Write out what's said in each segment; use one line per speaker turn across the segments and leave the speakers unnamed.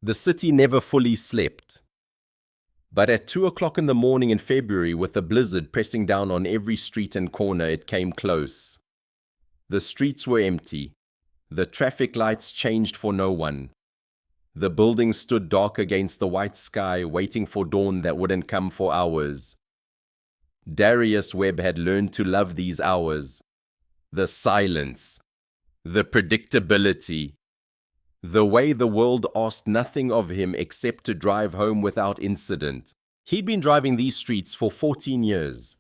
The city never fully slept. But at 2 o'clock in the morning in February, with a blizzard pressing down on every street and corner, it came close. The streets were empty. The traffic lights changed for no one. The buildings stood dark against the white sky, waiting for dawn that wouldn't come for hours. Darius Webb had learned to love these hours. The silence. The predictability. The way the world asked nothing of him except to drive home without incident. He'd been driving these streets for 14 years.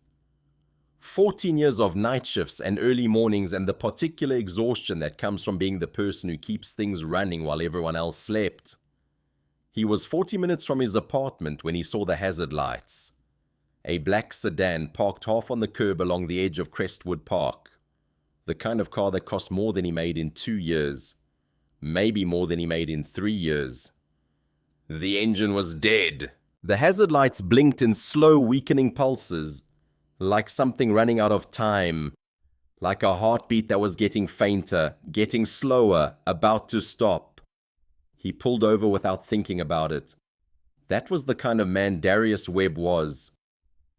14 years of night shifts and early mornings and the particular exhaustion that comes from being the person who keeps things running while everyone else slept. He was 40 minutes from his apartment when he saw the hazard lights. A black sedan parked half on the curb along the edge of Crestwood Park. The kind of car that cost more than he made in 2 years. Maybe more than he made in 3 years. The engine was dead. The hazard lights blinked in slow, weakening pulses, like something running out of time, like a heartbeat that was getting fainter, getting slower, about to stop. He pulled over without thinking about it. That was the kind of man Darius Webb was.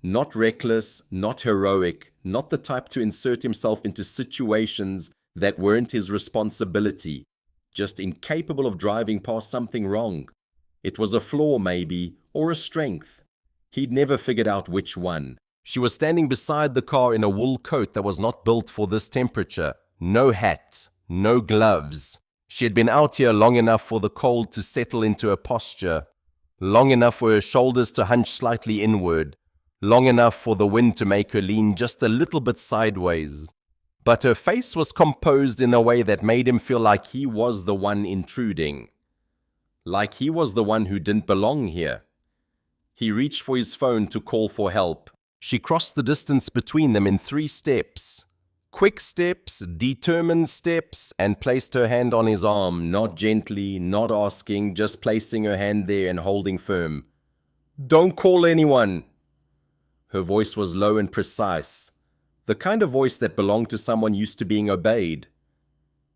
Not reckless, not heroic, not the type to insert himself into situations that weren't his responsibility, just incapable of driving past something wrong. It was a flaw maybe, or a strength. He'd never figured out which one. She was standing beside the car in a wool coat that was not built for this temperature. No hat, no gloves. She had been out here long enough for the cold to settle into her posture, long enough for her shoulders to hunch slightly inward, long enough for the wind to make her lean just a little bit sideways. But her face was composed in a way that made him feel like he was the one intruding, like he was the one who didn't belong here. He reached for his phone to call for help. She crossed the distance between them in 3 steps. Quick steps, determined steps, and placed her hand on his arm, not gently, not asking, just placing her hand there and holding firm. "Don't call anyone." Her voice was low and precise, the kind of voice that belonged to someone used to being obeyed.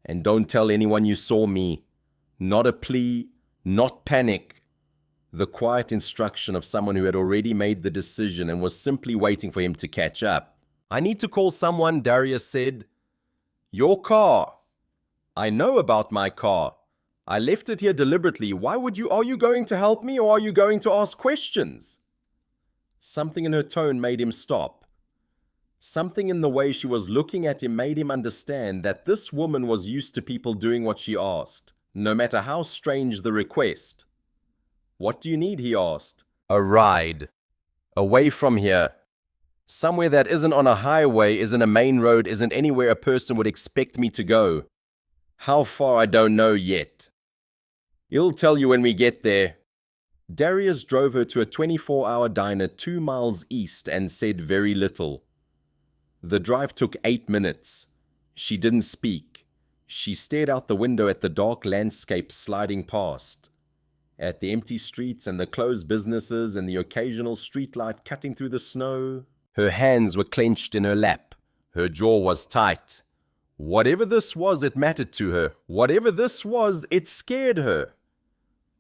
"And don't tell anyone you saw me." Not a plea, not panic. The quiet instruction of someone who had already made the decision and was simply waiting for him to catch up. "I need to call someone," Darius said. "Your car." "I know about my car. I left it here deliberately. Are you going to help me or are you going to ask questions?" Something in her tone made him stop. Something in the way she was looking at him made him understand that this woman was used to people doing what she asked, no matter how strange the request. "What do you need?" he asked. "A ride. Away from here. Somewhere that isn't on a highway, isn't a main road, isn't anywhere a person would expect me to go. How far, I don't know yet. He'll tell you when we get there." Darius drove her to a 24-hour diner 2 miles east and said very little. The drive took 8 minutes. She didn't speak. She stared out the window at the dark landscape sliding past, at the empty streets and the closed businesses and the occasional streetlight cutting through the snow. Her hands were clenched in her lap. Her jaw was tight. Whatever this was, it mattered to her. Whatever this was, it scared her.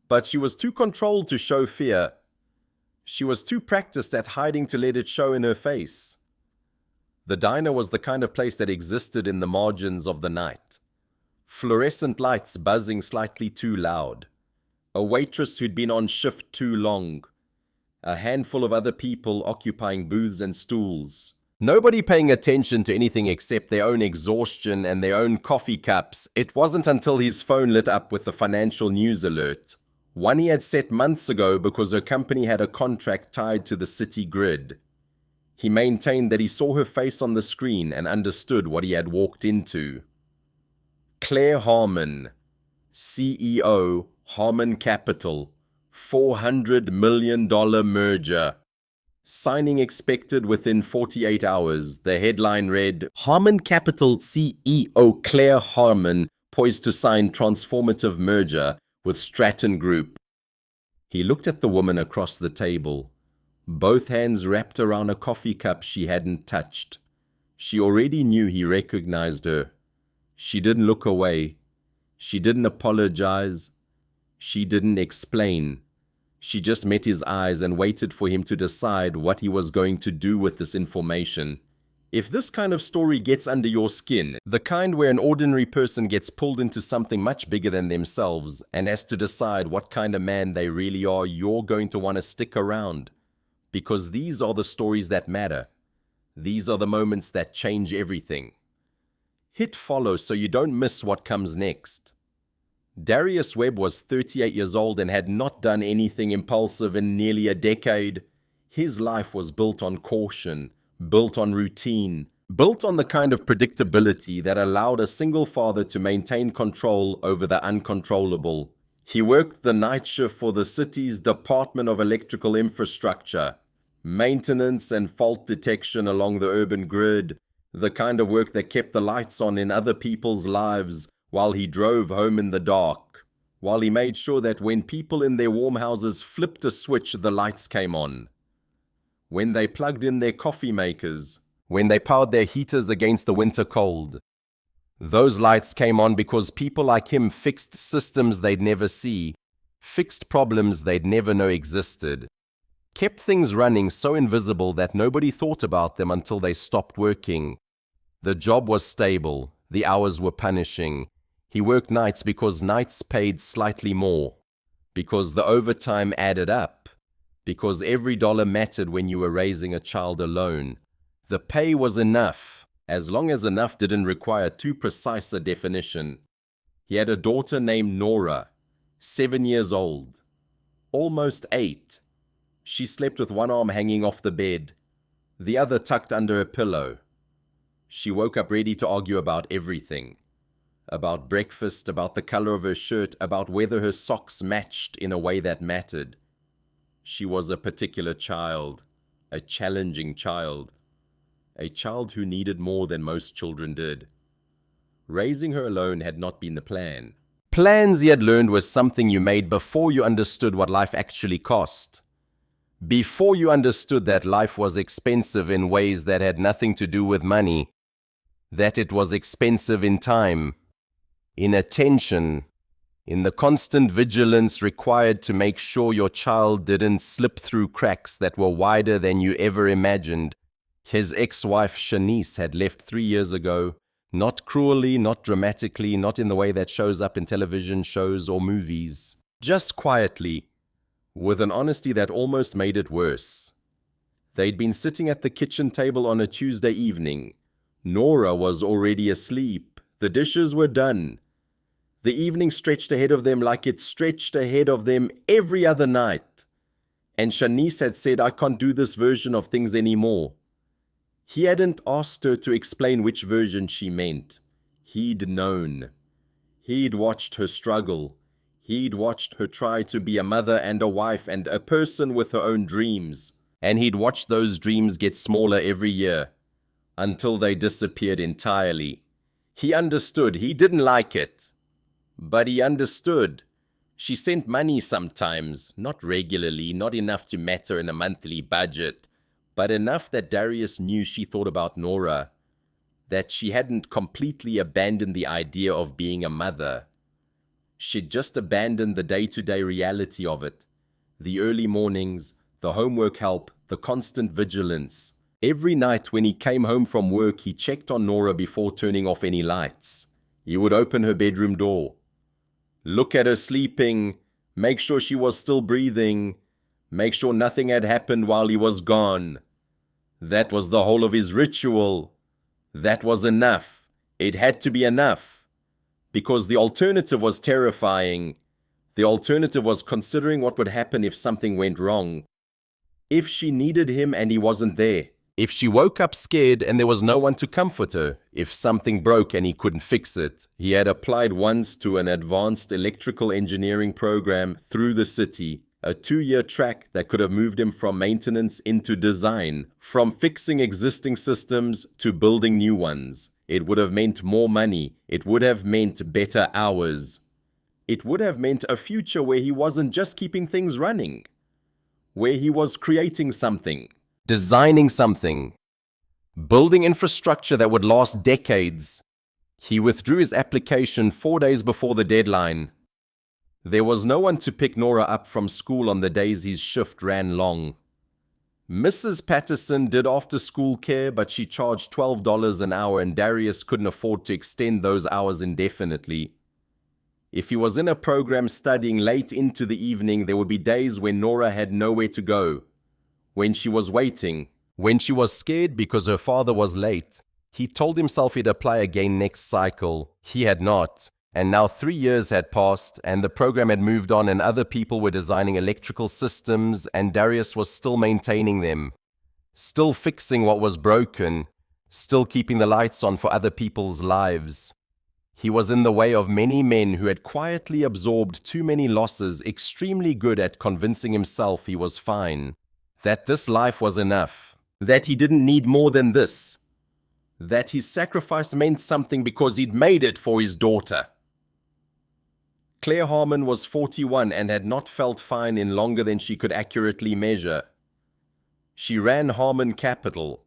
But she was too controlled to show fear. She was too practiced at hiding to let it show in her face. The diner was the kind of place that existed in the margins of the night. Fluorescent lights buzzing slightly too loud. A waitress who'd been on shift too long. A handful of other people occupying booths and stools. Nobody paying attention to anything except their own exhaustion and their own coffee cups. It wasn't until his phone lit up with the financial news alert, one he had set months ago because her company had a contract tied to the city grid. He maintained that he saw her face on the screen and understood what he had walked into. Claire Harmon, CEO, Harmon Capital, $400 million merger. Signing expected within 48 hours. The headline read, "Harmon Capital CEO Claire Harmon poised to sign transformative merger with Stratton Group." He looked at the woman across the table, both hands wrapped around a coffee cup she hadn't touched. She already knew he recognized her. She didn't look away. She didn't apologize. She didn't explain. She just met his eyes and waited for him to decide what he was going to do with this information. If this kind of story gets under your skin, the kind where an ordinary person gets pulled into something much bigger than themselves and has to decide what kind of man they really are, you're going to want to stick around. Because these are the stories that matter. These are the moments that change everything. Hit follow so you don't miss what comes next. Darius Webb was 38 years old and had not done anything impulsive in nearly a decade. His life was built on caution, built on routine, built on the kind of predictability that allowed a single father to maintain control over the uncontrollable. He worked the night shift for the city's Department of Electrical Infrastructure, maintenance and fault detection along the urban grid, the kind of work that kept the lights on in other people's lives while he drove home in the dark, while he made sure that when people in their warm houses flipped a switch, the lights came on. When they plugged in their coffee makers, when they powered their heaters against the winter cold. Those lights came on because people like him fixed systems they'd never see, fixed problems they'd never know existed, kept things running so invisible that nobody thought about them until they stopped working. The job was stable, the hours were punishing. He worked nights because nights paid slightly more, because the overtime added up, because every dollar mattered when you were raising a child alone. The pay was enough, as long as enough didn't require too precise a definition. He had a daughter named Nora, 7 years old, almost 8. She slept with one arm hanging off the bed, the other tucked under a pillow. She woke up ready to argue about everything. About breakfast, about the color of her shirt, about whether her socks matched in a way that mattered. She was a particular child, a challenging child, a child who needed more than most children did. Raising her alone had not been the plan. Plans, he had learned, was something you made before you understood what life actually cost. Before you understood that life was expensive in ways that had nothing to do with money, that it was expensive in time, in attention, in the constant vigilance required to make sure your child didn't slip through cracks that were wider than you ever imagined. His ex-wife Shanice had left 3 years ago, not cruelly, not dramatically, not in the way that shows up in television shows or movies, just quietly, with an honesty that almost made it worse. They'd been sitting at the kitchen table on a Tuesday evening. Nora was already asleep. The dishes were done. The evening stretched ahead of them like it stretched ahead of them every other night. And Shanice had said, "I can't do this version of things anymore." He hadn't asked her to explain which version she meant. He'd known. He'd watched her struggle. He'd watched her try to be a mother and a wife and a person with her own dreams. And he'd watched those dreams get smaller every year, until they disappeared entirely. He understood. He didn't like it. But he understood. She sent money sometimes, not regularly, not enough to matter in a monthly budget, but enough that Darius knew she thought about Nora, that she hadn't completely abandoned the idea of being a mother. She'd just abandoned the day-to-day reality of it, the early mornings, the homework help, the constant vigilance. Every night when he came home from work, he checked on Nora before turning off any lights. He would open her bedroom door, look at her sleeping, make sure she was still breathing, make sure nothing had happened while he was gone. That was the whole of his ritual. That was enough. It had to be enough. Because the alternative was terrifying. The alternative was considering what would happen if something went wrong. If she needed him and he wasn't there. If she woke up scared and there was no one to comfort her, if something broke and he couldn't fix it. He had applied once to an advanced electrical engineering program through the city, a 2-year track that could have moved him from maintenance into design, from fixing existing systems to building new ones. It would have meant more money. It would have meant better hours. It would have meant a future where he wasn't just keeping things running, where he was creating something. Designing something, building infrastructure that would last decades. He withdrew his application 4 days before the deadline. There was no one to pick Nora up from school on the days his shift ran long. Mrs. Patterson did after-school care, but she charged $12 an hour and Darius couldn't afford to extend those hours indefinitely. If he was in a program studying late into the evening, there would be days when Nora had nowhere to go. When she was waiting, when she was scared because her father was late, he told himself he'd apply again next cycle. He had not. And now 3 years had passed, and the program had moved on, and other people were designing electrical systems, and Darius was still maintaining them, still fixing what was broken, still keeping the lights on for other people's lives. He was in the way of many men who had quietly absorbed too many losses, extremely good at convincing himself he was fine, that this life was enough, that he didn't need more than this, that his sacrifice meant something because he'd made it for his daughter. Claire Harmon was 41 and had not felt fine in longer than she could accurately measure. She ran Harmon Capital,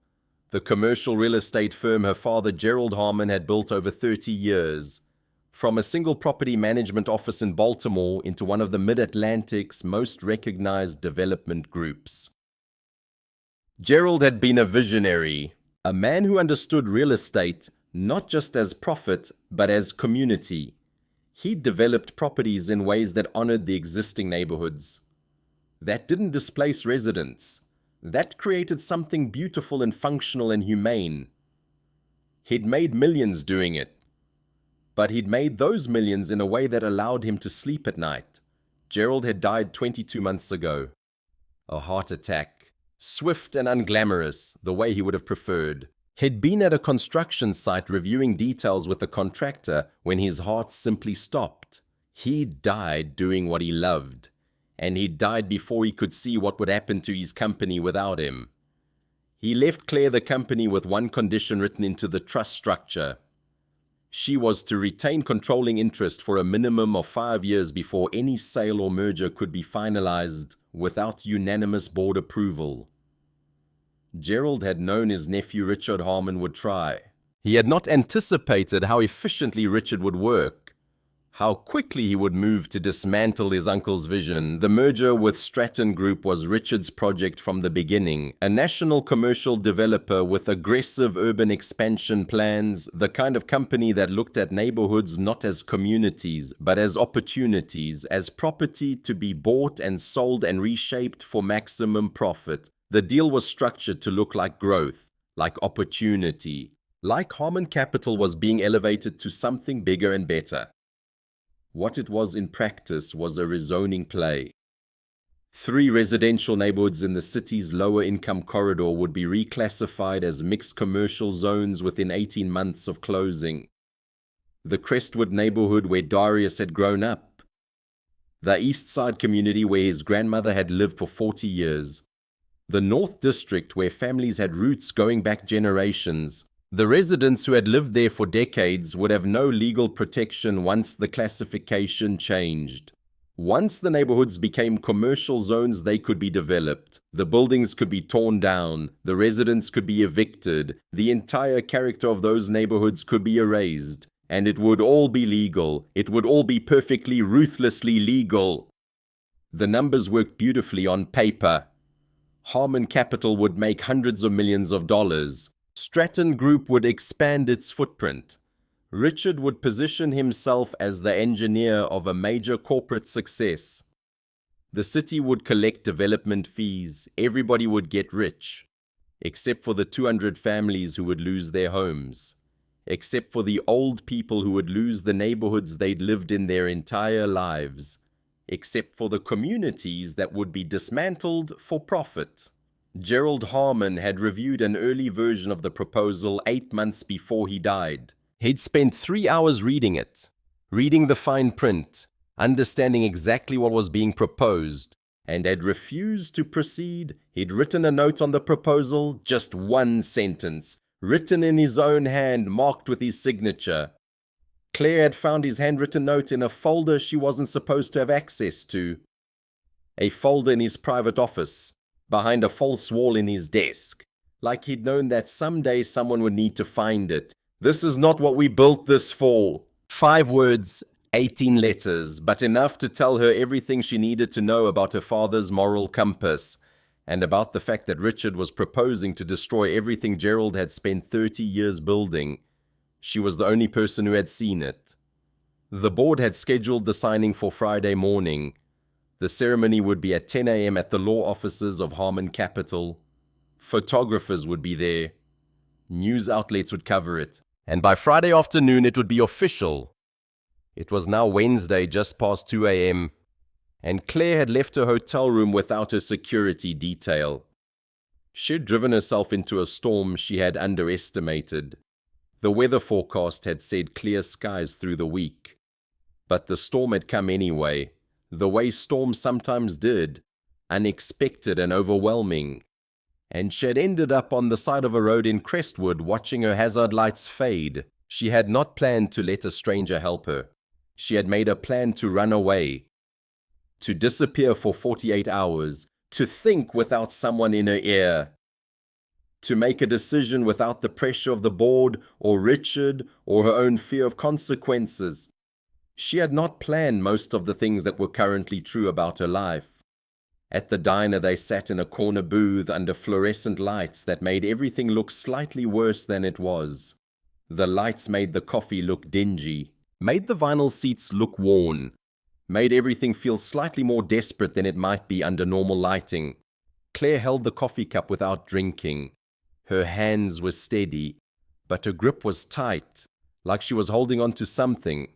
the commercial real estate firm her father Gerald Harmon had built over 30 years, from a single property management office in Baltimore into one of the Mid-Atlantic's most recognized development groups. Gerald had been a visionary, a man who understood real estate not just as profit but as community. He developed properties in ways that honored the existing neighborhoods, that didn't displace residents, that created something beautiful and functional and humane. He'd made millions doing it, but he'd made those millions in a way that allowed him to sleep at night. Gerald had died 22 months ago. A heart attack, swift and unglamorous, the way he would have preferred. He'd been at a construction site reviewing details with a contractor when his heart simply stopped. He died doing what he loved, and he died before he could see what would happen to his company without him. He left Claire the company with one condition written into the trust structure. She was to retain controlling interest for a minimum of 5 years before any sale or merger could be finalized without unanimous board approval. Gerald had known his nephew Richard Harmon would try. He had not anticipated how efficiently Richard would work, how quickly he would move to dismantle his uncle's vision. The merger with Stratton Group was Richard's project from the beginning, a national commercial developer with aggressive urban expansion plans, the kind of company that looked at neighborhoods not as communities, but as opportunities, as property to be bought and sold and reshaped for maximum profit. The deal was structured to look like growth, like opportunity, like Harmon Capital was being elevated to something bigger and better. What it was in practice was a rezoning play. 3 residential neighborhoods in the city's lower income corridor would be reclassified as mixed commercial zones within 18 months of closing. The Crestwood neighborhood where Darius had grown up. The East Side community where his grandmother had lived for 40 years. The North District where families had roots going back generations. The residents who had lived there for decades would have no legal protection once the classification changed. Once the neighborhoods became commercial zones, they could be developed. The buildings could be torn down. The residents could be evicted. The entire character of those neighborhoods could be erased. And it would all be legal. It would all be perfectly, ruthlessly legal. The numbers worked beautifully on paper. Harmon Capital would make hundreds of millions of dollars. Stratton Group would expand its footprint. Richard would position himself as the engineer of a major corporate success. The city would collect development fees. Everybody would get rich, except for the 200 families who would lose their homes, except for the old people who would lose the neighborhoods they'd lived in their entire lives, except for the communities that would be dismantled for profit. Gerald Harmon had reviewed an early version of the proposal 8 months before he died. He'd spent 3 hours reading it, reading the fine print, understanding exactly what was being proposed, and had refused to proceed. He'd written a note on the proposal, just 1 sentence, written in his own hand, marked with his signature. Claire had found his handwritten note in a folder she wasn't supposed to have access to. A folder in his private office, behind a false wall in his desk, like he'd known that someday someone would need to find it. This is not what we built this for. 5 words, 18 letters, but enough to tell her everything she needed to know about her father's moral compass, and about the fact that Richard was proposing to destroy everything Gerald had spent 30 years building. She was the only person who had seen it. The board had scheduled the signing for Friday morning. The ceremony would be at 10 a.m. at the law offices of Harmon Capital. Photographers would be there. News outlets would cover it. And by Friday afternoon, it would be official. It was now Wednesday, just past 2 a.m., and Claire had left her hotel room without her security detail. She had driven herself into a storm she had underestimated. The weather forecast had said clear skies through the week. But the storm had come anyway, the way storms sometimes did, unexpected and overwhelming. And she had ended up on the side of a road in Crestwood watching her hazard lights fade. She had not planned to let a stranger help her. She had made a plan to run away, to disappear for 48 hours, to think without someone in her ear, to make a decision without the pressure of the board or Richard or her own fear of consequences. She had not planned most of the things that were currently true about her life. At the diner, they sat in a corner booth under fluorescent lights that made everything look slightly worse than it was. The lights made the coffee look dingy, made the vinyl seats look worn, made everything feel slightly more desperate than it might be under normal lighting. Claire held the coffee cup without drinking. Her hands were steady, but her grip was tight, like she was holding on to something.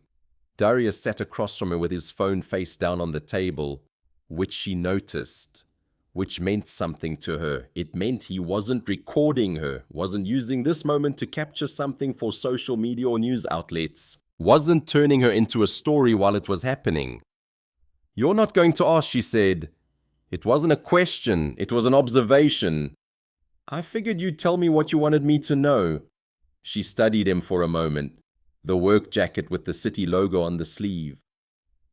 Darius sat across from her with his phone face down on the table, which she noticed, which meant something to her. It meant he wasn't recording her, wasn't using this moment to capture something for social media or news outlets, wasn't turning her into a story while it was happening. "You're not going to ask," she said. "It wasn't a question, it was an observation. I figured you'd tell me what you wanted me to know." She studied him for a moment. The work jacket with the city logo on the sleeve,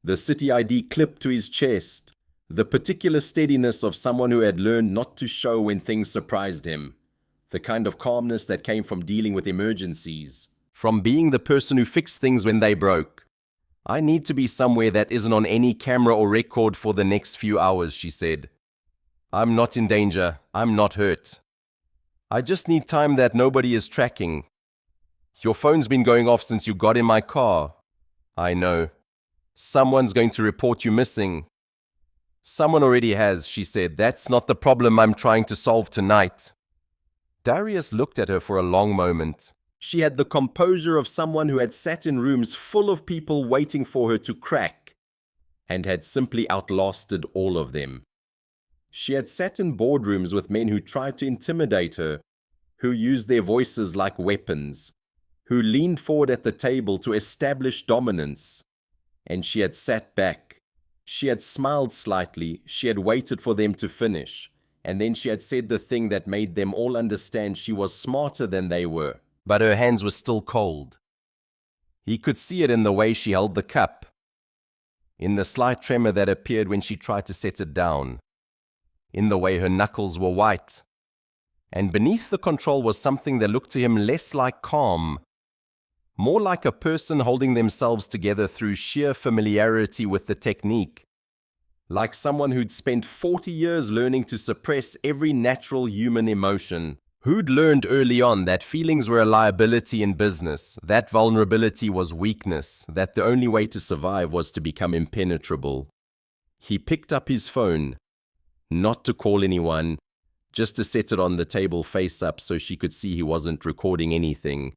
the city ID clipped to his chest, the particular steadiness of someone who had learned not to show when things surprised him, the kind of calmness that came from dealing with emergencies, from being the person who fixed things when they broke. "I need to be somewhere that isn't on any camera or record for the next few hours," she said. "I'm not in danger. I'm not hurt. I just need time that nobody is tracking. Your phone's been going off since you got in my car." "I know. Someone's going to report you missing." "Someone already has," she said. "That's not the problem I'm trying to solve tonight." Darius looked at her for a long moment. She had the composure of someone who had sat in rooms full of people waiting for her to crack, and had simply outlasted all of them. She had sat in boardrooms with men who tried to intimidate her, who used their voices like weapons, who leaned forward at the table to establish dominance. And she had sat back. She had smiled slightly. She had waited for them to finish. And then she had said the thing that made them all understand she was smarter than they were. But her hands were still cold. He could see it in the way she held the cup, in the slight tremor that appeared when she tried to set it down, in the way her knuckles were white. And beneath the control was something that looked to him less like calm, more like a person holding themselves together through sheer familiarity with the technique, like someone who'd spent 40 years learning to suppress every natural human emotion, who'd learned early on that feelings were a liability in business, that vulnerability was weakness, that the only way to survive was to become impenetrable. He picked up his phone, not to call anyone, just to set it on the table face up so she could see he wasn't recording anything,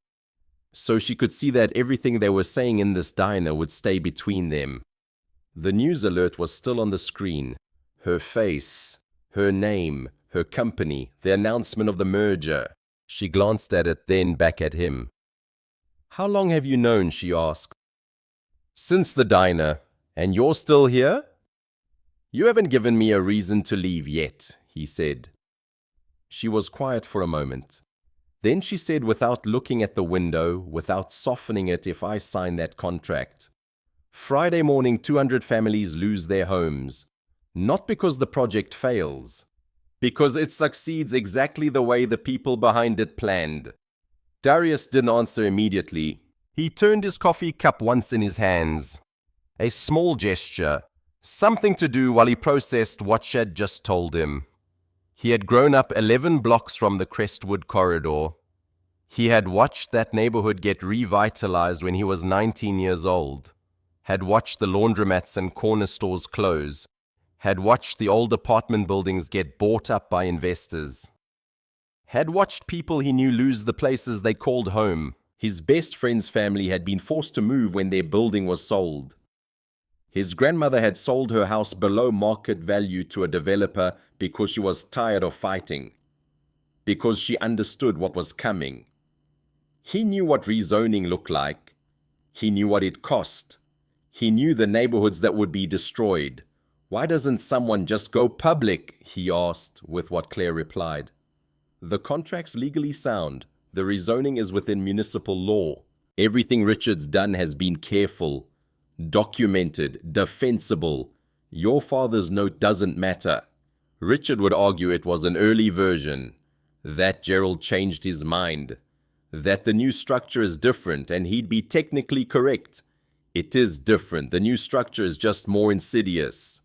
so she could see that everything they were saying in this diner would stay between them. The news alert was still on the screen. Her face, her name, her company, the announcement of the merger. She glanced at it, then back at him. "How long have you known?" she asked. "Since the diner. And you're still here?" "You haven't given me a reason to leave yet," he said. She was quiet for a moment. Then she said, without looking at the window, without softening it, "If I sign that contract, Friday morning 200 families lose their homes. Not because the project fails, because it succeeds exactly the way the people behind it planned." Darius didn't answer immediately. He turned his coffee cup once in his hands. A small gesture, something to do while he processed what she had just told him. He had grown up 11 blocks from the Crestwood corridor. He had watched that neighborhood get revitalized when he was 19 years old, had watched the laundromats and corner stores close, had watched the old apartment buildings get bought up by investors, had watched people he knew lose the places they called home. His best friend's family had been forced to move when their building was sold. His grandmother had sold her house below market value to a developer because she was tired of fighting, because she understood what was coming. He knew what rezoning looked like. He knew what it cost. He knew the neighborhoods that would be destroyed. Why doesn't someone just go public? He asked, with what Claire replied. The contract's legally sound. The rezoning is within municipal law. Everything Richard's done has been careful, documented, defensible. Your father's note doesn't matter. Richard would argue it was an early version, that Gerald changed his mind, that the new structure is different, and he'd be technically correct. It is different. The new structure is just more insidious.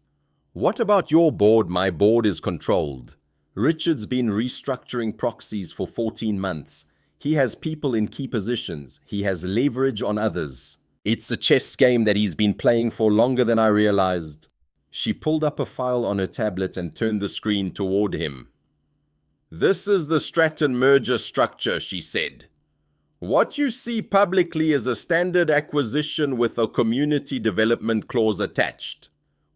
What about your board? My board is controlled. Richard's been restructuring proxies for 14 months. He has people in key positions. He has leverage on others. It's a chess game that he's been playing for longer than I realized. She pulled up a file on her tablet and turned the screen toward him. This is the Stratton merger structure, she said. What you see publicly is a standard acquisition with a community development clause attached.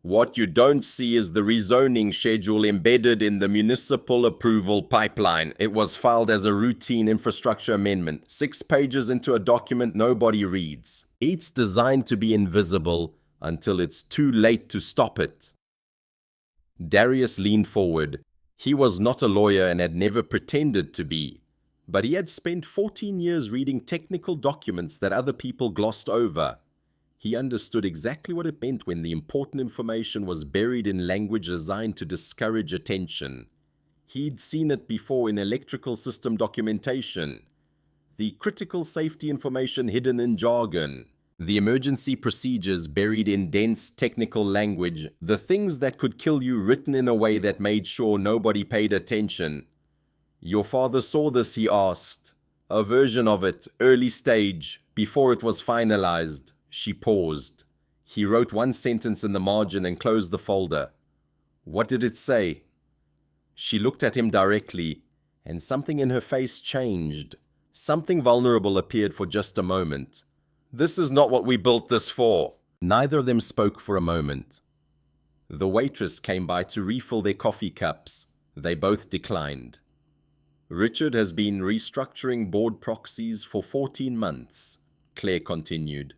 What you don't see is the rezoning schedule embedded in the municipal approval pipeline. It was filed as a routine infrastructure amendment, 6 pages into a document nobody reads. It's designed to be invisible until it's too late to stop it. Darius leaned forward. He was not a lawyer and had never pretended to be, but he had spent 14 years reading technical documents that other people glossed over. He understood exactly what it meant when the important information was buried in language designed to discourage attention. He'd seen it before in electrical system documentation. The critical safety information hidden in jargon. The emergency procedures buried in dense technical language. The things that could kill you written in a way that made sure nobody paid attention. Your father saw this, he asked. A version of it, early stage, before it was finalized. She paused. He wrote one sentence in the margin and closed the folder. What did it say? She looked at him directly, and something in her face changed. Something vulnerable appeared for just a moment. This is not what we built this for. Neither of them spoke for a moment. The waitress came by to refill their coffee cups. They both declined. Richard has been restructuring board proxies for 14 months, Claire continued.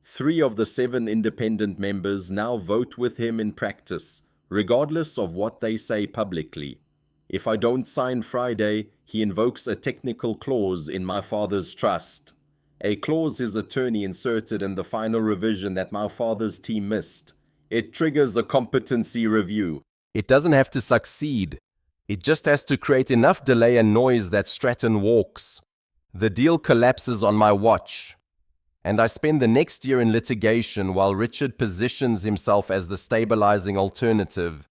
3 of the 7 independent members now vote with him in practice, regardless of what they say publicly. If I don't sign Friday, he invokes a technical clause in my father's trust. A clause his attorney inserted in the final revision that my father's team missed. It triggers a competency review. It doesn't have to succeed. It just has to create enough delay and noise that Stratton walks. The deal collapses on my watch. And I spend the next year in litigation while Richard positions himself as the stabilizing alternative.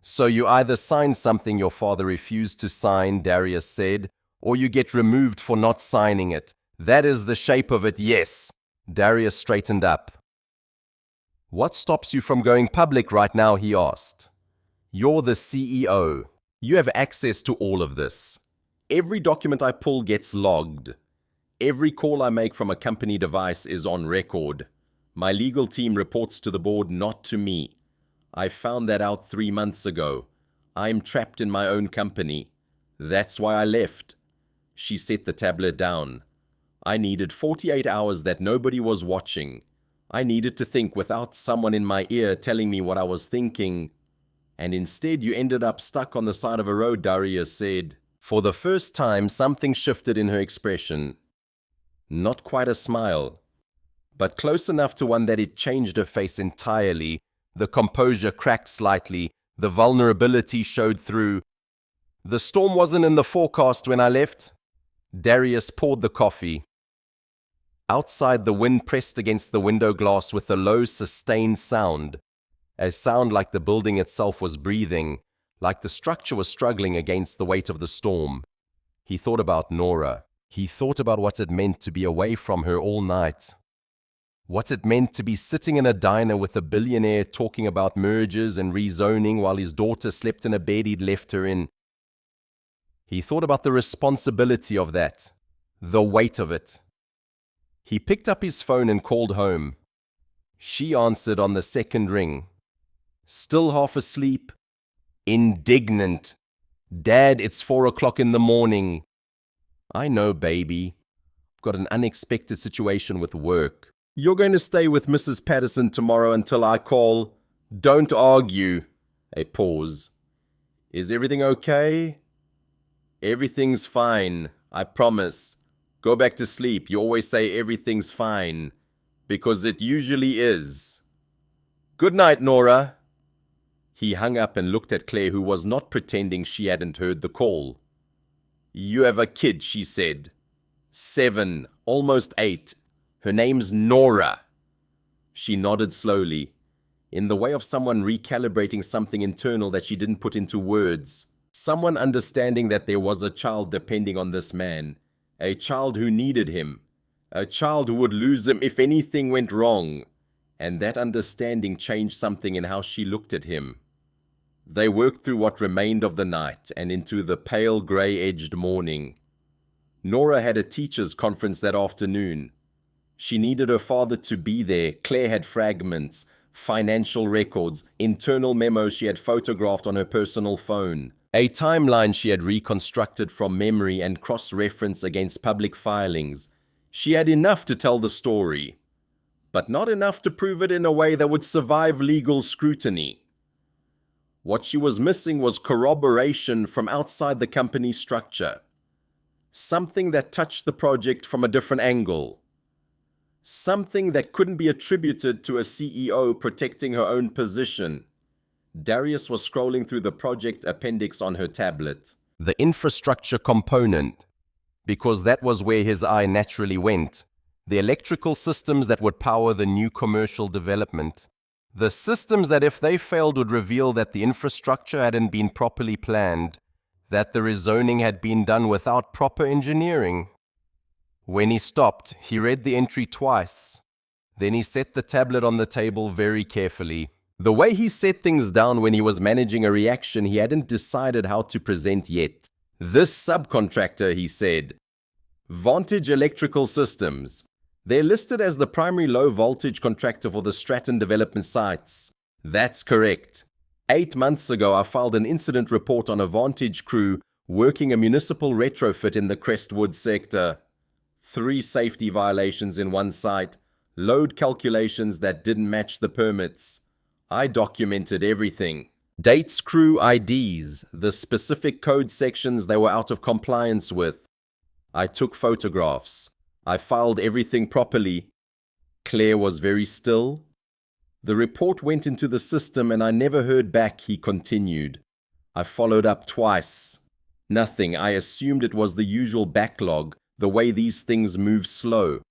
So you either sign something your father refused to sign, Darius said, or you get removed for not signing it. That is the shape of it, yes. Darius straightened up. What stops you from going public right now, he asked. You're the CEO. You have access to all of this. Every document I pull gets logged. Every call I make from a company device is on record. My legal team reports to the board, not to me. I found that out 3 months ago. I'm trapped in my own company. That's why I left. She set the tablet down. I needed 48 hours that nobody was watching. I needed to think without someone in my ear telling me what I was thinking. And instead you ended up stuck on the side of a road, Darius said. For the first time, something shifted in her expression. Not quite a smile, but close enough to one that it changed her face entirely. The composure cracked slightly. The vulnerability showed through. The storm wasn't in the forecast when I left. Darius poured the coffee. Outside, the wind pressed against the window glass with a low, sustained sound, a sound like the building itself was breathing, like the structure was struggling against the weight of the storm. He thought about Nora. He thought about what it meant to be away from her all night. What it meant to be sitting in a diner with a billionaire talking about mergers and rezoning while his daughter slept in a bed he'd left her in. He thought about the responsibility of that, the weight of it. He picked up his phone and called home. She answered on the second ring. Still half asleep, indignant. "Dad, it's 4 o'clock in the morning." "I know, baby. I've got an unexpected situation with work. You're going to stay with Mrs. Patterson tomorrow until I call. Don't argue." A pause. "Is everything okay?" "Everything's fine, I promise. Go back to sleep. You always say everything's fine, because it usually is. Good night, Nora." He hung up and looked at Claire, who was not pretending she hadn't heard the call. "You have a kid," she said. 7, almost 8. Her name's Nora. She nodded slowly, in the way of someone recalibrating something internal that she didn't put into words. Someone understanding that there was a child depending on this man, a child who needed him, a child who would lose him if anything went wrong, and that understanding changed something in how she looked at him. They worked through what remained of the night and into the pale grey-edged morning. Nora had a teachers' conference that afternoon. She needed her father to be there. Claire had fragments, financial records, internal memos she had photographed on her personal phone, a timeline she had reconstructed from memory and cross-reference against public filings. She had enough to tell the story, but not enough to prove it in a way that would survive legal scrutiny. What she was missing was corroboration from outside the company structure. Something that touched the project from a different angle. Something that couldn't be attributed to a CEO protecting her own position. Darius was scrolling through the project appendix on her tablet. The infrastructure component, because that was where his eye naturally went. The electrical systems that would power the new commercial development. The systems that, if they failed, would reveal that the infrastructure hadn't been properly planned, that the rezoning had been done without proper engineering. When he stopped, he read the entry twice. Then he set the tablet on the table very carefully. The way he set things down when he was managing a reaction he hadn't decided how to present yet. "This subcontractor," he said. "Vantage Electrical Systems. They're listed as the primary low-voltage contractor for the Stratton development sites." "That's correct. 8 months ago, I filed an incident report on a Vantage crew working a municipal retrofit in the Crestwood sector. 3 safety violations in one site, load calculations that didn't match the permits. I documented everything. Dates, crew IDs, the specific code sections they were out of compliance with. I took photographs. I filed everything properly." Claire was very still. "The report went into the system and I never heard back," he continued. "I followed up twice. Nothing. I assumed it was the usual backlog, the way these things move slow."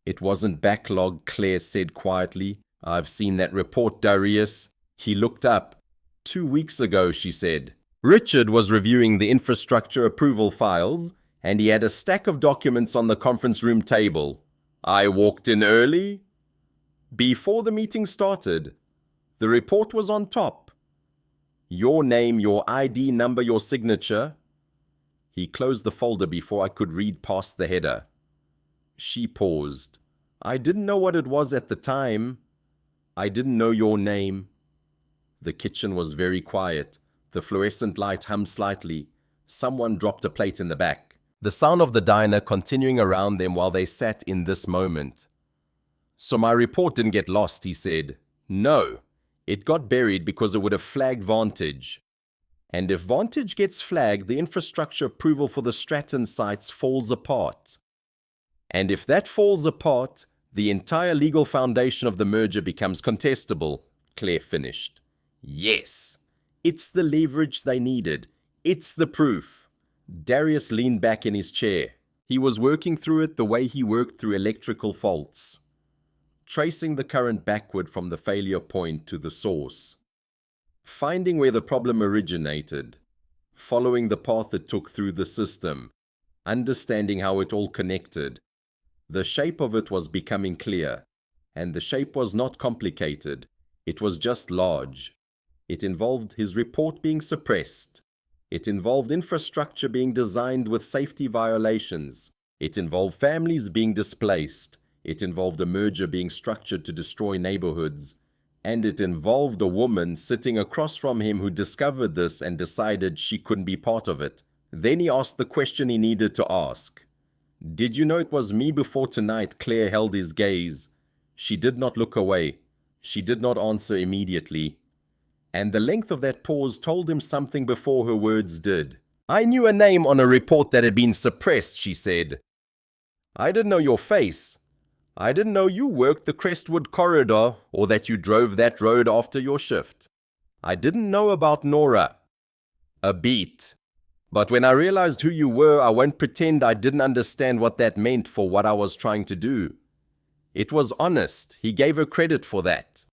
"It wasn't backlog," Claire said quietly. "I've seen that report, Darius." He looked up. 2 weeks ago," she said. "Richard was reviewing the infrastructure approval files, and he had a stack of documents on the conference room table. I walked in early. Before the meeting started, the report was on top. Your name, your ID number, your signature." He closed the folder before I could read past the header. She paused. "I didn't know what it was at the time. I didn't know your name." The kitchen was very quiet. The fluorescent light hummed slightly. Someone dropped a plate in the back. The sound of the diner continuing around them while they sat in this moment. "So my report didn't get lost," he said. "No, it got buried because it would have flagged Vantage. And if Vantage gets flagged, the infrastructure approval for the Stratton sites falls apart. And if that falls apart, the entire legal foundation of the merger becomes contestable," Claire finished. "Yes, it's the leverage they needed. It's the proof." Darius leaned back in his chair. He was working through it the way he worked through electrical faults, tracing the current backward from the failure point to the source, finding where the problem originated, following the path it took through the system, understanding how it all connected. The shape of it was becoming clear, and the shape was not complicated. It was just large. It involved his report being suppressed. It involved infrastructure being designed with safety violations. It involved families being displaced. It involved a merger being structured to destroy neighborhoods. And it involved a woman sitting across from him who discovered this and decided she couldn't be part of it. Then he asked the question he needed to ask. "Did you know it was me before tonight?" Claire held his gaze. She did not look away. She did not answer immediately. And the length of that pause told him something before her words did. "I knew a name on a report that had been suppressed," she said. "I didn't know your face. I didn't know you worked the Crestwood corridor or that you drove that road after your shift. I didn't know about Nora. A beat. But when I realized who you were, I won't pretend I didn't understand what that meant for what I was trying to do. It was honest." He gave her credit for that.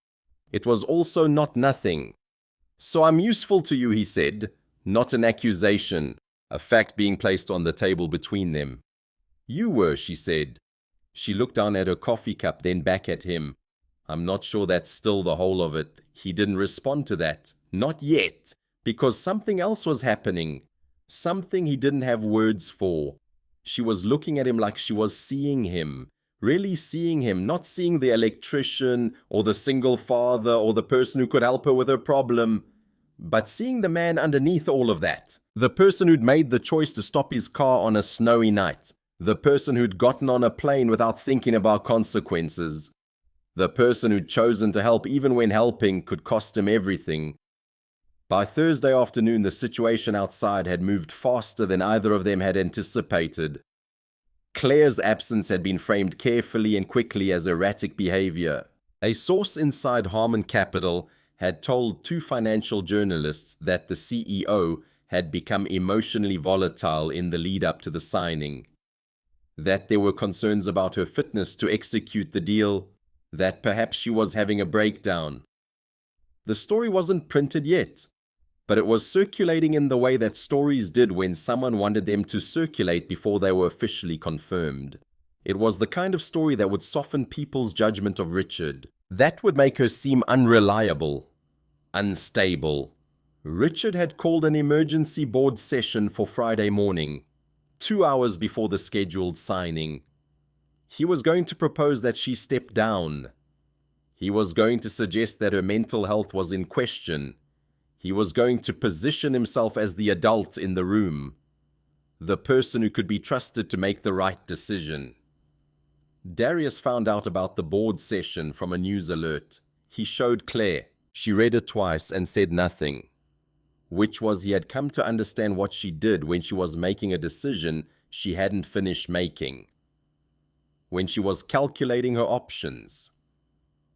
"It was also not nothing. So I'm useful to you," he said, not an accusation, a fact being placed on the table between them. "You were," she said. She looked down at her coffee cup, then back at him. "I'm not sure that's still the whole of it." He didn't respond to that. Not yet, because something else was happening. Something he didn't have words for. She was looking at him like she was seeing him. Really seeing him, not seeing the electrician or the single father or the person who could help her with her problem, but seeing the man underneath all of that. The person who'd made the choice to stop his car on a snowy night. The person who'd gotten on a plane without thinking about consequences. The person who'd chosen to help even when helping could cost him everything. By Thursday afternoon, the situation outside had moved faster than either of them had anticipated. Claire's absence had been framed carefully and quickly as erratic behavior. A source inside Harmon Capital had told two financial journalists that the CEO had become emotionally volatile in the lead-up to the signing. That there were concerns about her fitness to execute the deal, that perhaps she was having a breakdown. The story wasn't printed yet, but it was circulating in the way that stories did when someone wanted them to circulate before they were officially confirmed. It was the kind of story that would soften people's judgment of Richard. That would make her seem unreliable, unstable. Richard had called an emergency board session for Friday morning, 2 hours before the scheduled signing. He was going to propose that she step down. He was going to suggest that her mental health was in question. He was going to position himself as the adult in the room, the person who could be trusted to make the right decision. Darius found out about the board session from a news alert. He showed Claire. She read it twice and said nothing, which was he had come to understand what she did when she was making a decision she hadn't finished making, when she was calculating her options,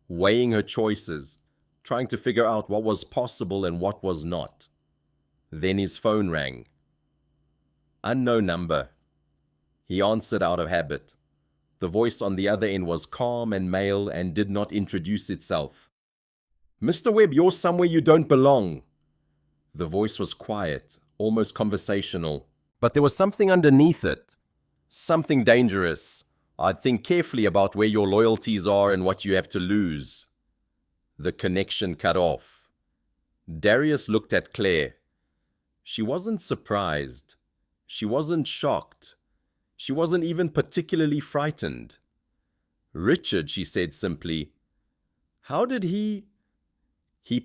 weighing her choices, trying to figure out what was possible and what was not. Then his phone rang. Unknown number. He answered out of habit. The voice on the other end was calm and male and did not introduce itself. "Mr. Webb, you're somewhere you don't belong." The voice was quiet, almost conversational, but there was something underneath it. Something dangerous. I'd think carefully about where your loyalties are and what you have to lose. The connection cut off. Darius looked at Claire. She wasn't surprised. She wasn't shocked. She wasn't even particularly frightened. "Richard," she said simply. "How did he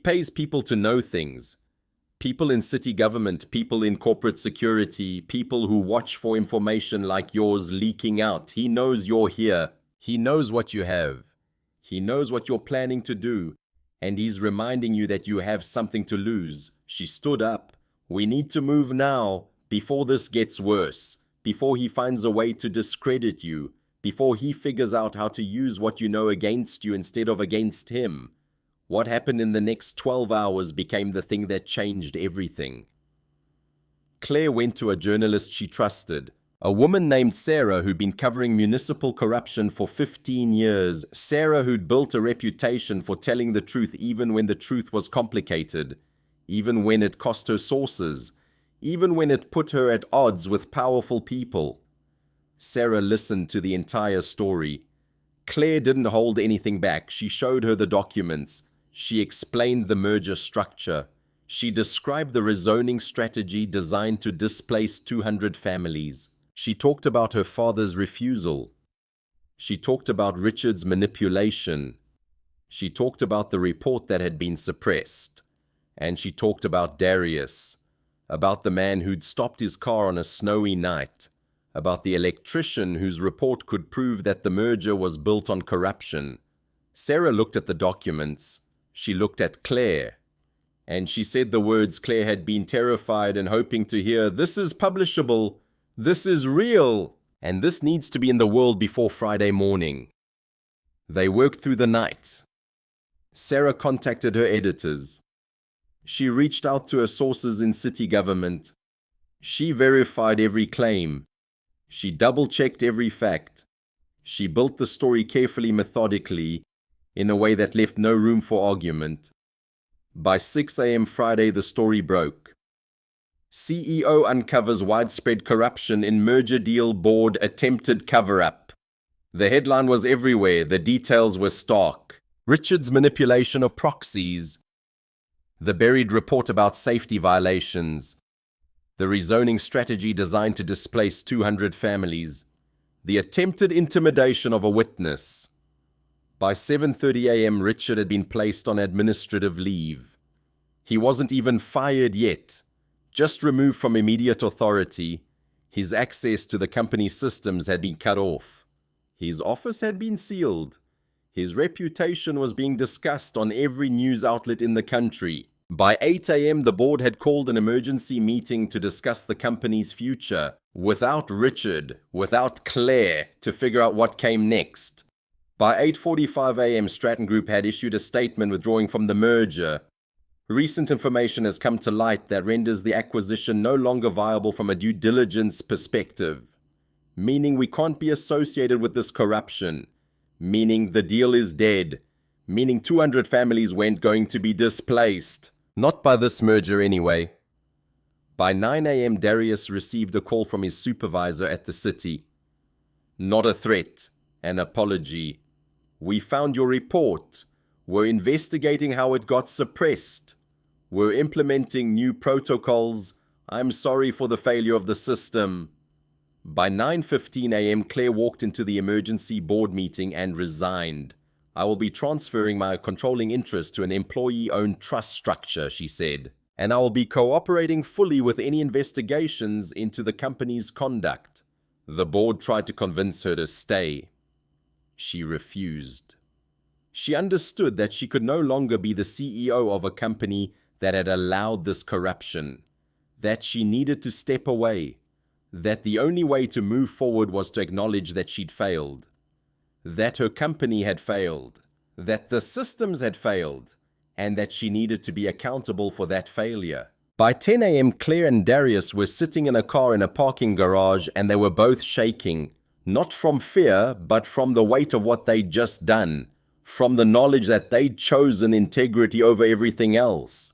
pays people to know things. People in city government, people in corporate security, people who watch for information like yours leaking out. He knows you're here. He knows what you have. He knows what you're planning to do. And he's reminding you that you have something to lose." She stood up. "We need to move now, before this gets worse, before he finds a way to discredit you, before he figures out how to use what you know against you instead of against him." What happened in the next 12 hours became the thing that changed everything. Claire went to a journalist she trusted, A woman named Sarah who'd been covering municipal corruption for 15 years. Sarah who'd built a reputation for telling the truth even when the truth was complicated, even when it cost her sources, even when it put her at odds with powerful people. Sarah listened to the entire story. Claire didn't hold anything back. She showed her the documents. She explained the merger structure. She described the rezoning strategy designed to displace 200 families. She talked about her father's refusal. She talked about Richard's manipulation. She talked about the report that had been suppressed. And she talked about Darius, about the man who'd stopped his car on a snowy night, about the electrician whose report could prove that the merger was built on corruption. Sarah looked at the documents. She looked at Claire. And she said the words Claire had been terrified and hoping to hear. This is publishable. This is real. And this needs to be in the world before Friday morning. They worked through the night. Sarah contacted her editors. She reached out to her sources in city government. She verified every claim. She double-checked every fact. She built the story carefully, methodically, in a way that left no room for argument. By 6 a.m. Friday, the story broke. CEO uncovers widespread corruption in merger deal board attempted cover-up. The headline was everywhere. The details were stark. Richard's manipulation of proxies. The buried report about safety violations. The rezoning strategy designed to displace 200 families. The attempted intimidation of a witness. By 7:30 a.m., Richard had been placed on administrative leave. He wasn't even fired yet. Just removed from immediate authority. His access to the company's systems had been cut off. His office had been sealed. His reputation was being discussed on every news outlet in the country. By 8 a.m., the board had called an emergency meeting to discuss the company's future, without Richard, without Claire, to figure out what came next. By 8:45 a.m., Stratton Group had issued a statement withdrawing from the merger. Recent information has come to light that renders the acquisition no longer viable from a due diligence perspective, meaning we can't be associated with this corruption, meaning the deal is dead, meaning 200 families weren't going to be displaced. Not by this merger anyway. By 9 a.m., Darius received a call from his supervisor at the city. Not a threat, an apology. We found your report. We're investigating how it got suppressed. We're implementing new protocols. I'm sorry for the failure of the system. By 9:15 a.m., Claire walked into the emergency board meeting and resigned. I will be transferring my controlling interest to an employee-owned trust structure, she said, and I will be cooperating fully with any investigations into the company's conduct. The board tried to convince her to stay. She refused. She understood that she could no longer be the CEO of a company that had allowed this corruption, that she needed to step away, that the only way to move forward was to acknowledge that she'd failed, that her company had failed, that the systems had failed, and that she needed to be accountable for that failure. By 10 a.m., Claire and Darius were sitting in a car in a parking garage, and they were both shaking, not from fear, but from the weight of what they'd just done. From the knowledge that they'd chosen integrity over everything else,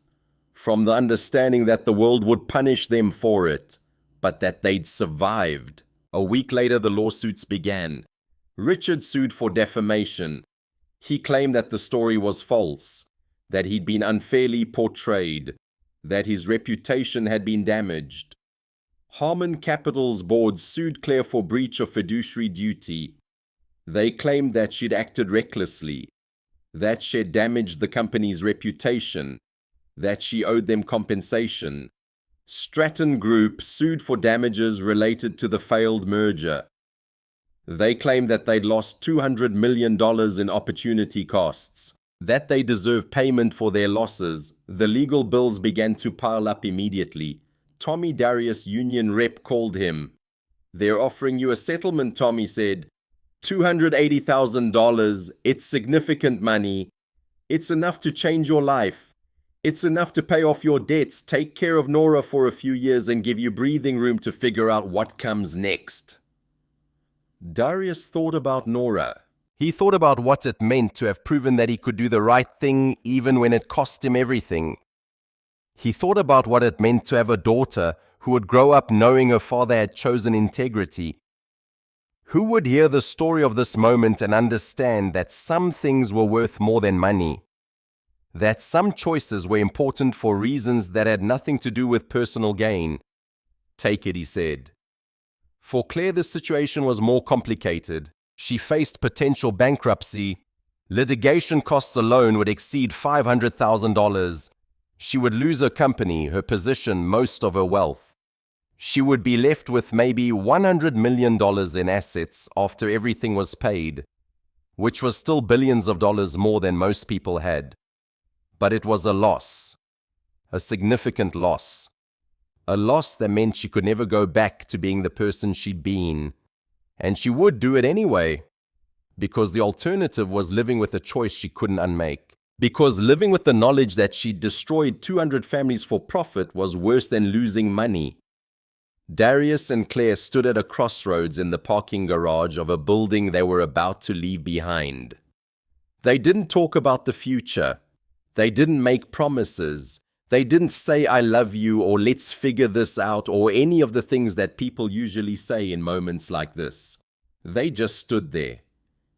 from the understanding that the world would punish them for it, but that they'd survived. A week later, the lawsuits began. Richard sued for defamation. He claimed that the story was false, that he'd been unfairly portrayed, that his reputation had been damaged. Harmon Capital's board sued Claire for breach of fiduciary duty. They claimed that she'd acted recklessly, that she'd damaged the company's reputation, that she owed them compensation. Stratton Group sued for damages related to the failed merger. They claimed that they'd lost $200 million in opportunity costs, that they deserved payment for their losses. The legal bills began to pile up immediately. Tommy Darius' union rep called him. "They're offering you a settlement," Tommy said. $280,000. It's significant money. It's enough to change your life. It's enough to pay off your debts, take care of Nora for a few years, and give you breathing room to figure out what comes next. Darius thought about Nora. He thought about what it meant to have proven that he could do the right thing even when it cost him everything. He thought about what it meant to have a daughter who would grow up knowing her father had chosen integrity. Who would hear the story of this moment and understand that some things were worth more than money? That some choices were important for reasons that had nothing to do with personal gain. Take it, he said. For Claire, the situation was more complicated. She faced potential bankruptcy. Litigation costs alone would exceed $500,000. She would lose her company, her position, most of her wealth. She would be left with maybe $100 million in assets after everything was paid, which was still billions of dollars more than most people had. But it was a loss, a significant loss, a loss that meant she could never go back to being the person she'd been. And she would do it anyway, because the alternative was living with a choice she couldn't unmake. Because living with the knowledge that she'd destroyed 200 families for profit was worse than losing money. Darius and Claire stood at a crossroads in the parking garage of a building they were about to leave behind. They didn't talk about the future. They didn't make promises. They didn't say, "I love you," or "let's figure this out," or any of the things that people usually say in moments like this. They just stood there,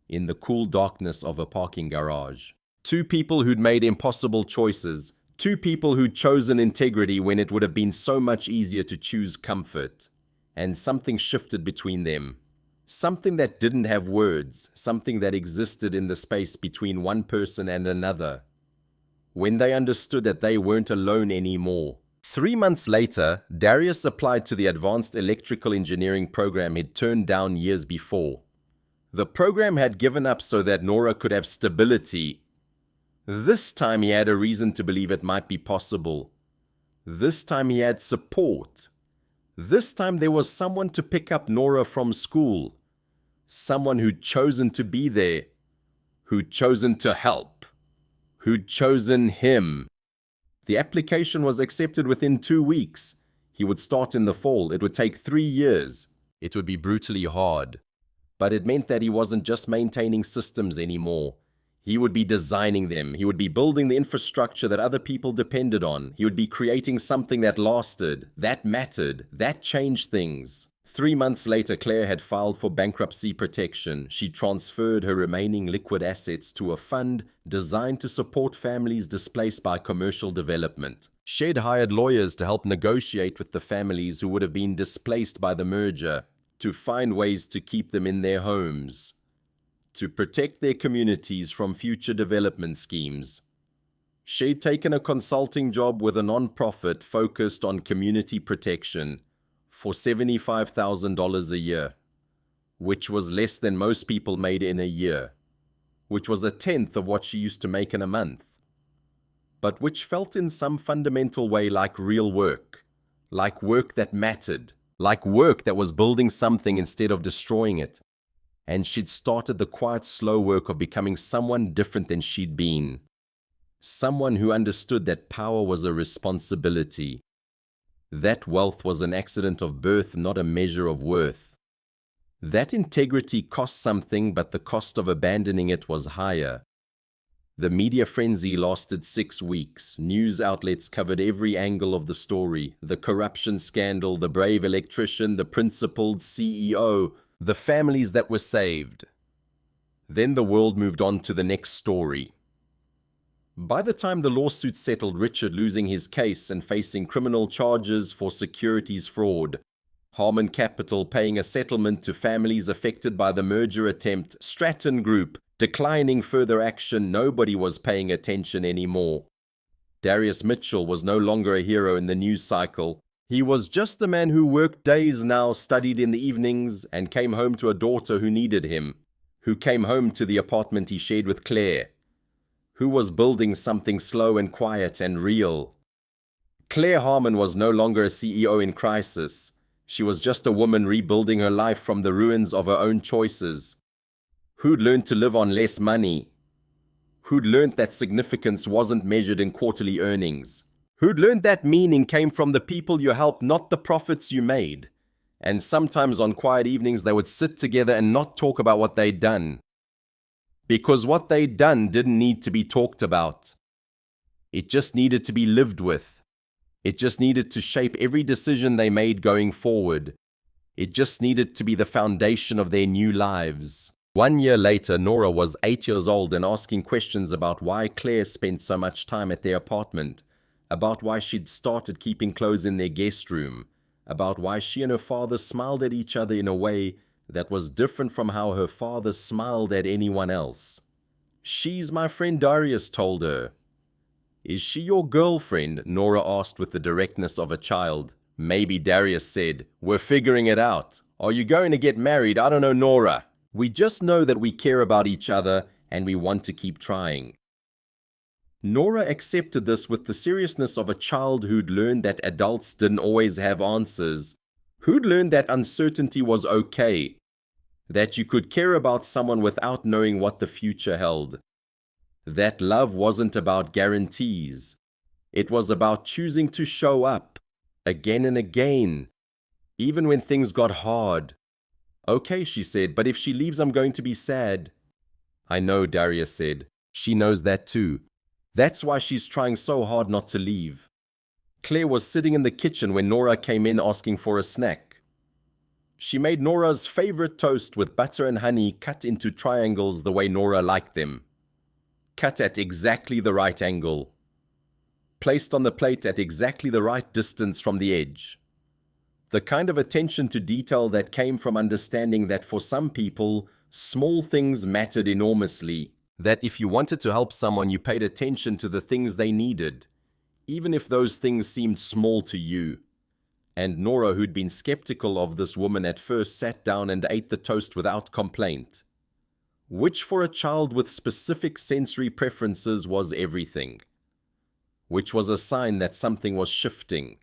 in the cool darkness of a parking garage. Two people who'd made impossible choices. Two people who'd chosen integrity when it would have been so much easier to choose comfort. And something shifted between them. Something that didn't have words. Something that existed in the space between one person and another. When they understood that they weren't alone anymore. 3 months later, Darius applied to the advanced electrical engineering program he'd turned down years before. The program had given up so that Nora could have stability. This time he had a reason to believe it might be possible. This time he had support. This time there was someone to pick up Nora from school. Someone who'd chosen to be there. Who'd chosen to help. Who'd chosen him. The application was accepted within 2 weeks. He would start in the fall. It would take 3 years. It would be brutally hard. But it meant that he wasn't just maintaining systems anymore. He would be designing them. He would be building the infrastructure that other people depended on. He would be creating something that lasted, that mattered, that changed things. 3 months later, Claire had filed for bankruptcy protection. She transferred her remaining liquid assets to a fund designed to support families displaced by commercial development. She'd hired lawyers to help negotiate with the families who would have been displaced by the merger, to find ways to keep them in their homes, to protect their communities from future development schemes. She'd taken a consulting job with a non-profit focused on community protection for $75,000 a year, which was less than most people made in a year, which was a tenth of what she used to make in a month, but which felt in some fundamental way like real work, like work that mattered, like work that was building something instead of destroying it. And she'd started the quiet, slow work of becoming someone different than she'd been. Someone who understood that power was a responsibility. That wealth was an accident of birth, not a measure of worth. That integrity cost something, but the cost of abandoning it was higher. The media frenzy lasted 6 weeks. News outlets covered every angle of the story. The corruption scandal, the brave electrician, the principled CEO, the families that were saved. Then the world moved on to the next story. By the time the lawsuit settled, Richard losing his case and facing criminal charges for securities fraud, Harmon Capital paying a settlement to families affected by the merger attempt, Stratton Group declining further action, nobody was paying attention anymore. Darius Mitchell was no longer a hero in the news cycle. He was just a man who worked days now, studied in the evenings, and came home to a daughter who needed him, who came home to the apartment he shared with Claire, who was building something slow and quiet and real. Claire Harmon was no longer a CEO in crisis. She was just a woman rebuilding her life from the ruins of her own choices, who'd learned to live on less money, who'd learned that significance wasn't measured in quarterly earnings, who'd learned that meaning came from the people you helped, not the profits you made. And sometimes on quiet evenings, they would sit together and not talk about what they'd done, because what they'd done didn't need to be talked about. It just needed to be lived with. It just needed to shape every decision they made going forward. It just needed to be the foundation of their new lives. 1 year later, Nora was 8 years old and asking questions about why Claire spent so much time at their apartment, about why she'd started keeping clothes in their guest room, about why she and her father smiled at each other in a way that was different from how her father smiled at anyone else. "She's my friend," Darius told her. "Is she your girlfriend?" Nora asked with the directness of a child. "Maybe," Darius said. "We're figuring it out. Are you going to get married?" "I don't know, Nora. We just know that we care about each other and we want to keep trying." Nora accepted this with the seriousness of a child who'd learned that adults didn't always have answers, who'd learned that uncertainty was okay, that you could care about someone without knowing what the future held, that love wasn't about guarantees. It was about choosing to show up again and again, even when things got hard. "Okay," she said, "but if she leaves, I'm going to be sad." "I know," Darius said. "She knows that too. That's why she's trying so hard not to leave." Claire was sitting in the kitchen when Nora came in asking for a snack. She made Nora's favorite toast with butter and honey cut into triangles the way Nora liked them, cut at exactly the right angle, placed on the plate at exactly the right distance from the edge. The kind of attention to detail that came from understanding that for some people, small things mattered enormously. That if you wanted to help someone, you paid attention to the things they needed, even if those things seemed small to you. And Nora, who'd been skeptical of this woman at first, sat down and ate the toast without complaint, which for a child with specific sensory preferences was everything, which was a sign that something was shifting.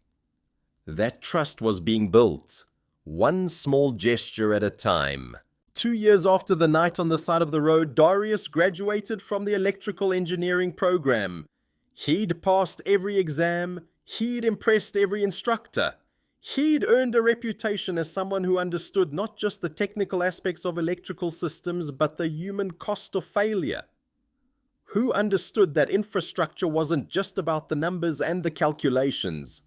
That trust was being built, one small gesture at a time. 2 years after the night on the side of the road, Darius graduated from the electrical engineering program. He'd passed every exam. He'd impressed every instructor. He'd earned a reputation as someone who understood not just the technical aspects of electrical systems, but the human cost of failure. Who understood that infrastructure wasn't just about the numbers and the calculations.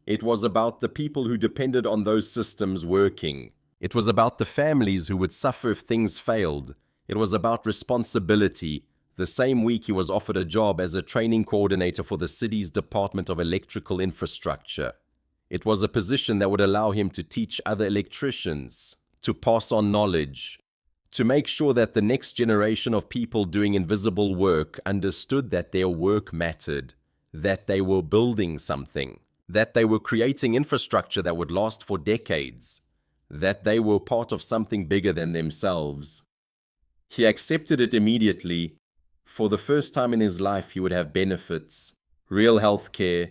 It was about the people who depended on those systems working. It was about the families who would suffer if things failed. It was about responsibility. The same week he was offered a job as a training coordinator for the city's Department of Electrical Infrastructure. It was a position that would allow him to teach other electricians, to pass on knowledge, to make sure that the next generation of people doing invisible work understood that their work mattered, that they were building something, that they were creating infrastructure that would last for decades, that they were part of something bigger than themselves. He accepted it immediately. For the first time in his life, he would have benefits, real health care,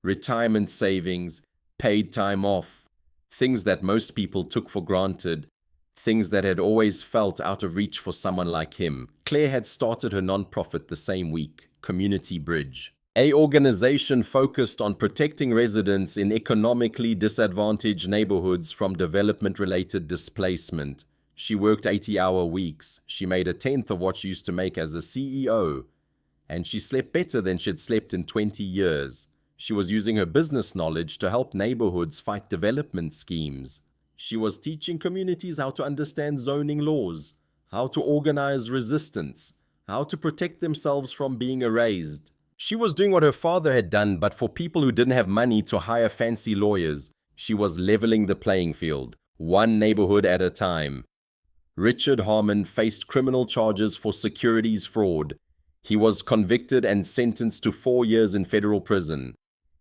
retirement savings, paid time off, things that most people took for granted, things that had always felt out of reach for someone like him. Claire had started her nonprofit the same week, Community Bridge, an organization focused on protecting residents in economically disadvantaged neighborhoods from development-related displacement. She worked 80-hour weeks. She made a tenth of what she used to make as a CEO. And she slept better than she'd slept in 20 years. She was using her business knowledge to help neighborhoods fight development schemes. She was teaching communities how to understand zoning laws, how to organize resistance, how to protect themselves from being erased. She was doing what her father had done, but for people who didn't have money to hire fancy lawyers. She was leveling the playing field, one neighborhood at a time. Richard Harmon faced criminal charges for securities fraud. He was convicted and sentenced to 4 years in federal prison.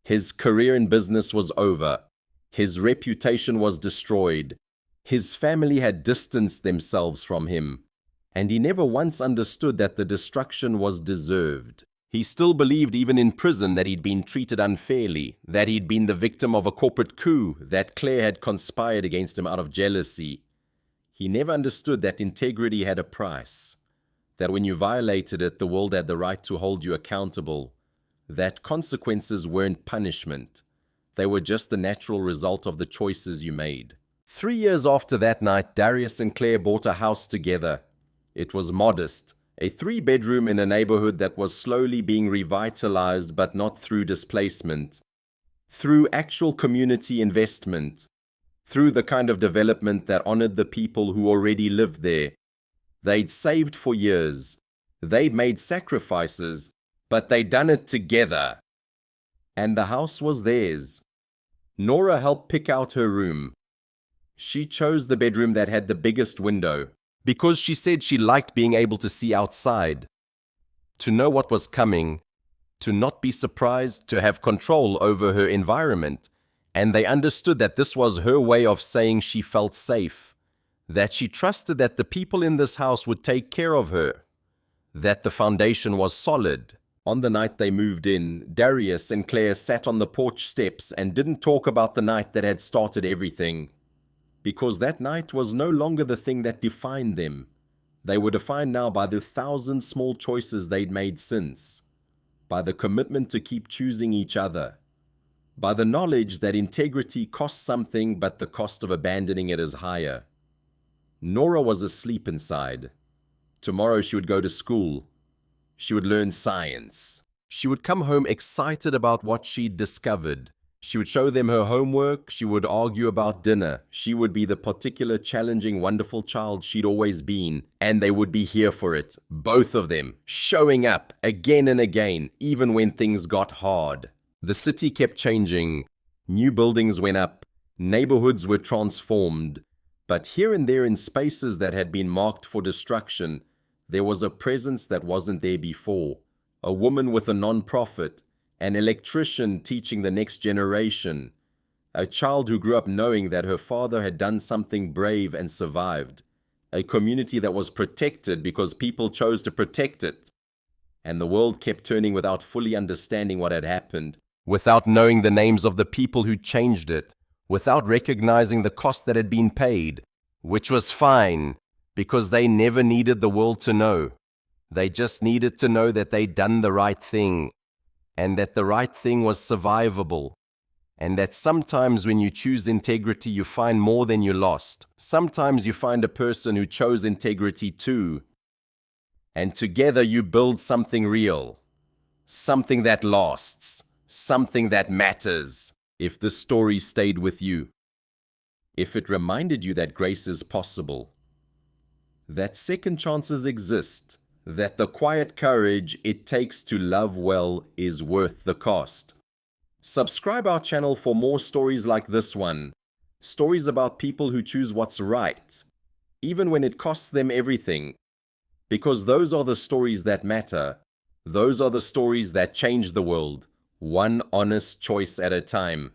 His career in business was over. His reputation was destroyed. His family had distanced themselves from him. And he never once understood that the destruction was deserved. He still believed even in prison that he'd been treated unfairly, that he'd been the victim of a corporate coup, that Claire had conspired against him out of jealousy. He never understood that integrity had a price, that when you violated it, the world had the right to hold you accountable, that consequences weren't punishment. They were just the natural result of the choices you made. 3 years after that night, Darius and Claire bought a house together. It was modest, a 3-bedroom in a neighborhood that was slowly being revitalized, but not through displacement, through actual community investment, through the kind of development that honored the people who already lived there. They'd saved for years. They'd made sacrifices, but they'd done it together. And the house was theirs. Nora helped pick out her room. She chose the bedroom that had the biggest window, because she said she liked being able to see outside, to know what was coming, to not be surprised, to have control over her environment. And they understood that this was her way of saying she felt safe, that she trusted that the people in this house would take care of her, that the foundation was solid. On the night they moved in, Darius and Claire sat on the porch steps and didn't talk about the night that had started everything, because that night was no longer the thing that defined them. They were defined now by the 1,000 small choices they'd made since, by the commitment to keep choosing each other, by the knowledge that integrity costs something, but the cost of abandoning it is higher. Nora was asleep inside. Tomorrow she would go to school. She would learn science. She would come home excited about what she'd discovered. She would show them her homework. She would argue about dinner. She would be the particular, challenging, wonderful child she'd always been, and they would be here for it, both of them, showing up again and again, even when things got hard. The city kept changing. New buildings went up. Neighborhoods were transformed. But here and there in spaces that had been marked for destruction, there was a presence that wasn't there before. A woman with a non-profit, an electrician teaching the next generation, a child who grew up knowing that her father had done something brave and survived, a community that was protected because people chose to protect it. And the world kept turning without fully understanding what had happened, without knowing the names of the people who changed it, without recognizing the cost that had been paid, which was fine, because they never needed the world to know. They just needed to know that they'd done the right thing, and that the right thing was survivable, and that sometimes when you choose integrity, you find more than you lost. Sometimes you find a person who chose integrity too, and together you build something real, something that lasts, something that matters. If this story stayed with you, if it reminded you that grace is possible, that second chances exist, that the quiet courage it takes to love well is worth the cost. Subscribe our channel for more stories like this one. Stories about people who choose what's right, even when it costs them everything. Because those are the stories that matter. Those are the stories that change the world, one honest choice at a time.